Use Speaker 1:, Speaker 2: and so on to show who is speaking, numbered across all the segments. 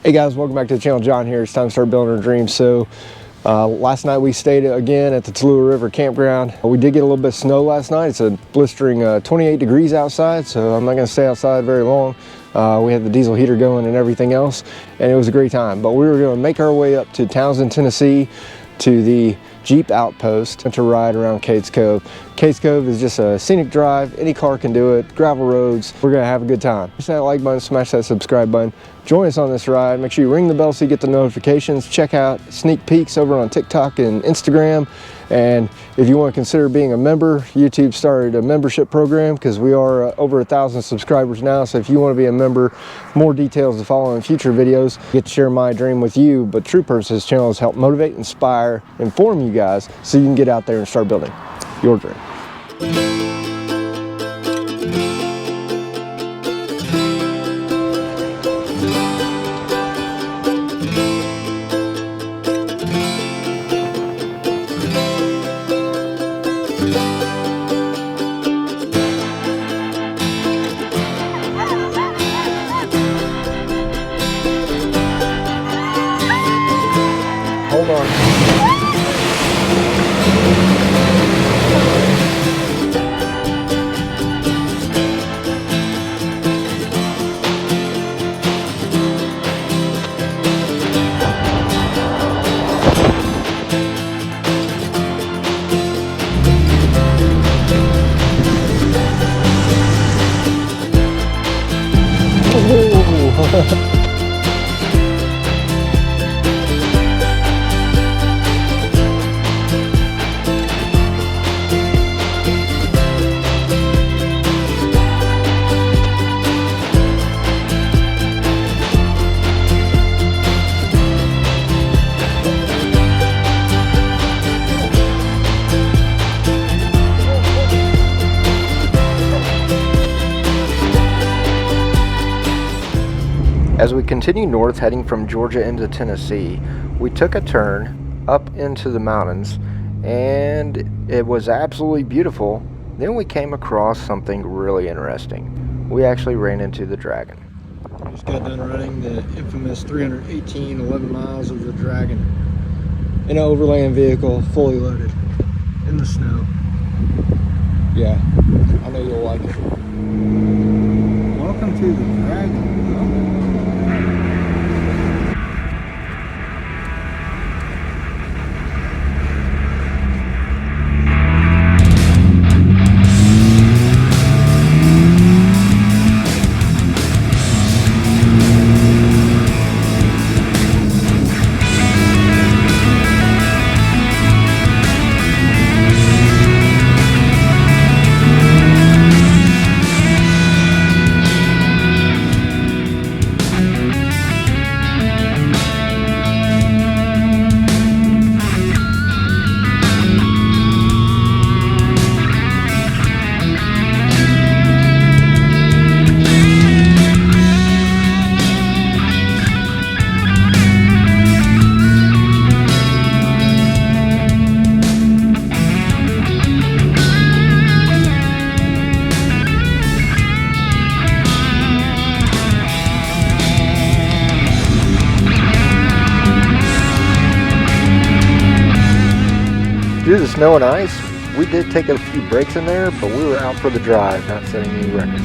Speaker 1: Hey guys, welcome back to the channel. John here. It's time to start building our dreams. So last night we stayed again at the Tallulah River campground. We did get a little bit of snow last night. It's a blistering 28 degrees outside, so I'm not going to stay outside very long. We had the diesel heater going and everything else, and it was a great time. But we were going to make our way up to Townsend, Tennessee, to the Jeep Outpost to ride around Cades Cove. Cades Cove is just a scenic drive. Any car can do it. Gravel roads. We're gonna have a good time. Smash that like button, smash that subscribe button. Join us on this ride. Make sure you ring the bell so you get the notifications. Check out sneak peeks over on TikTok and Instagram. And if you want to consider being a member, YouTube started a membership program because we are over 1,000 subscribers now. So if you want to be a member, more details to follow in future videos. I get to share my dream with you, but true purpose of this channel is help motivate, inspire, inform you guys so you can get out there and start building your dream. Hold on. As we continue north heading from Georgia into Tennessee, we took a turn up into the mountains and it was absolutely beautiful. Then we came across something really interesting. We actually ran into the Dragon. Just got done running the infamous 318 11 miles of the Dragon in an Overland vehicle, fully loaded, in the snow. Yeah, I know you'll like it. Welcome to the Dragon. Due to the snow and ice, we did take a few breaks in there, but we were out for the drive, not setting any records.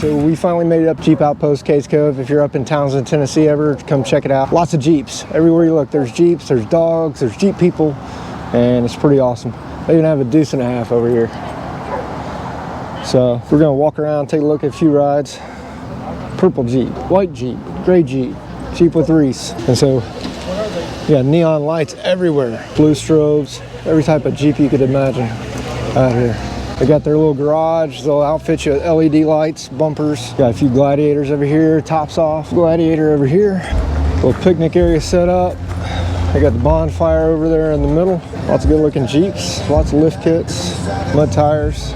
Speaker 1: So we finally made it up Jeep Outpost, Cades Cove. If you're up in Townsend, Tennessee ever, come check it out. Lots of Jeeps. Everywhere you look, there's Jeeps, there's dogs, there's Jeep people, and it's pretty awesome. They even have a deuce and a half over here. So we're gonna walk around, take a look at a few rides. Purple Jeep, white Jeep, gray Jeep, Jeep with Reese. And so, yeah, neon lights everywhere. Blue strobes, every type of Jeep you could imagine out here. They got their little garage, they'll outfit you with LED lights, bumpers. Got a few Gladiators over here, tops off. Gladiator over here. Little picnic area set up. They got the bonfire over there in the middle. Lots of good looking Jeeps, lots of lift kits, mud tires.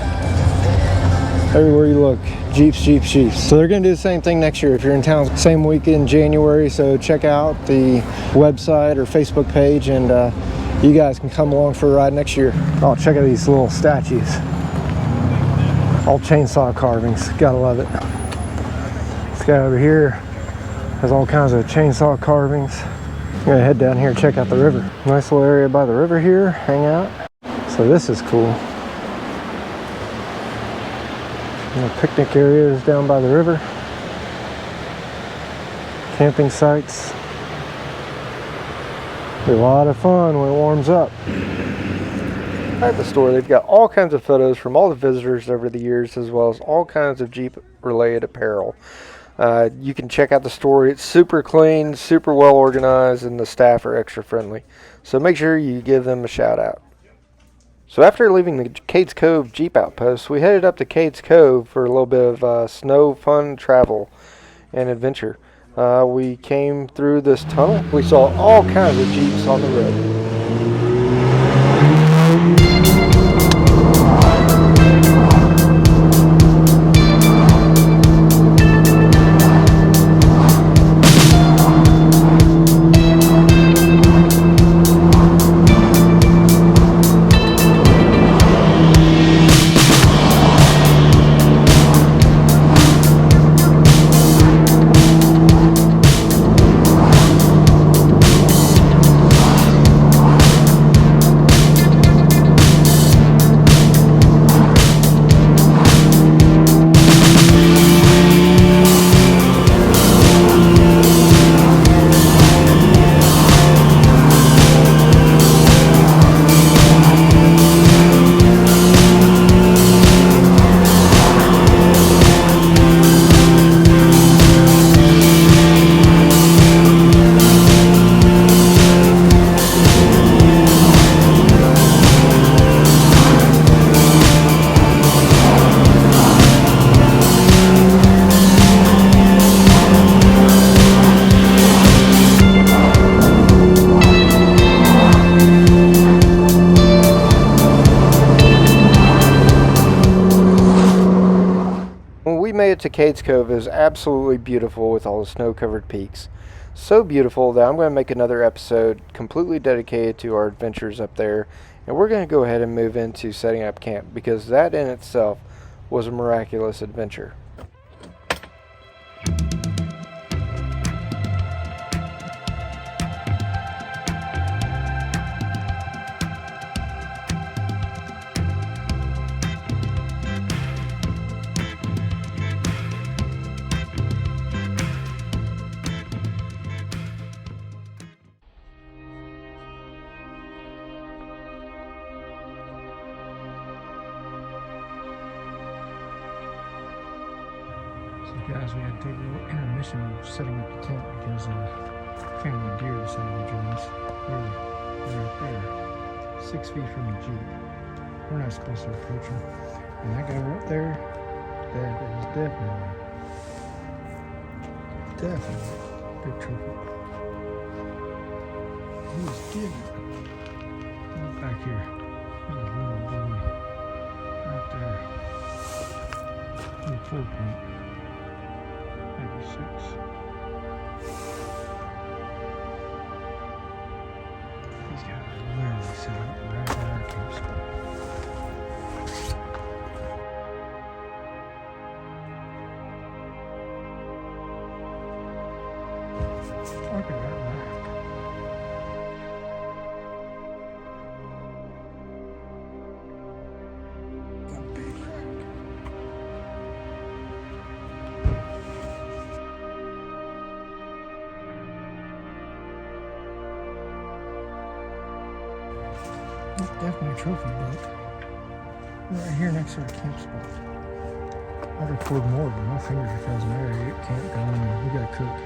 Speaker 1: Everywhere you look, Jeeps, Jeeps, Jeeps. So they're gonna do the same thing next year if you're in town. Same week in January, so check out the website or Facebook page and you guys can come along for a ride next year. Oh, check out these little statues. All chainsaw carvings, gotta love it. This guy over here has all kinds of chainsaw carvings. I'm gonna head down here and check out the river. Nice little area by the river here, hang out. So this is cool. Picnic areas down by the river. Camping sites. Be a lot of fun when it warms up. At the store, they've got all kinds of photos from all the visitors over the years, as well as all kinds of Jeep related apparel. You can check out the store. It's super clean, super well organized, and the staff are extra friendly. So make sure you give them a shout out. So after leaving the Cades Cove Jeep Outpost, we headed up to Cades Cove for a little bit of snow fun travel and adventure. We came through this tunnel. We saw all kinds of Jeeps on the road. To Cades Cove is absolutely beautiful with all the snow-covered peaks. So beautiful that I'm going to make another episode completely dedicated to our adventures up there, and we're going to go ahead and move into setting up camp because that in itself was a miraculous adventure. Guys, we had to take a little intermission of setting up the tent because family deer decided to join us. We're right there, 6 feet from the Jeep. We're not supposed to approach them. And that guy right there, that is definitely big trophy. He's digging. Look back here. There's a little boy right there. Little 4 point. Maybe 6. These guys are literally set up right by our camp spot. Look at that rack. A big rack. Definitely a trophy boat. Right here next to the camp spot. I'd record more, but my fingers are frozen. I gotta get campground and we gotta cook.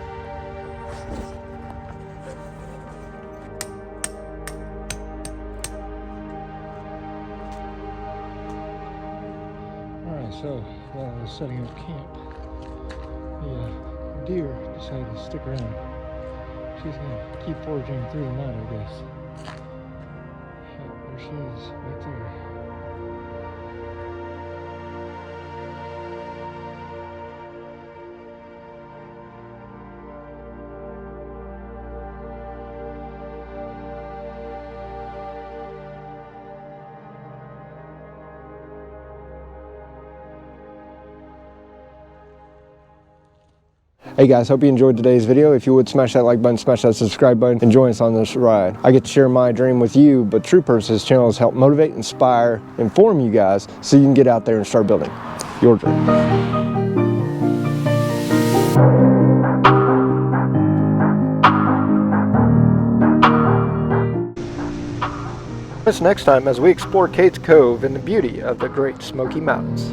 Speaker 1: Alright, so while I was setting up camp, the deer decided to stick around. She's gonna keep foraging through the night, I guess. There she is, right there. Hey guys, hope you enjoyed today's video. If you would, smash that like button, smash that subscribe button, and join us on this ride. I get to share my dream with you, but true purpose of this channel is help motivate, inspire, inform you guys so you can get out there and start building your dream. Join us next time as we explore Cades Cove and the beauty of the Great Smokey Mountains.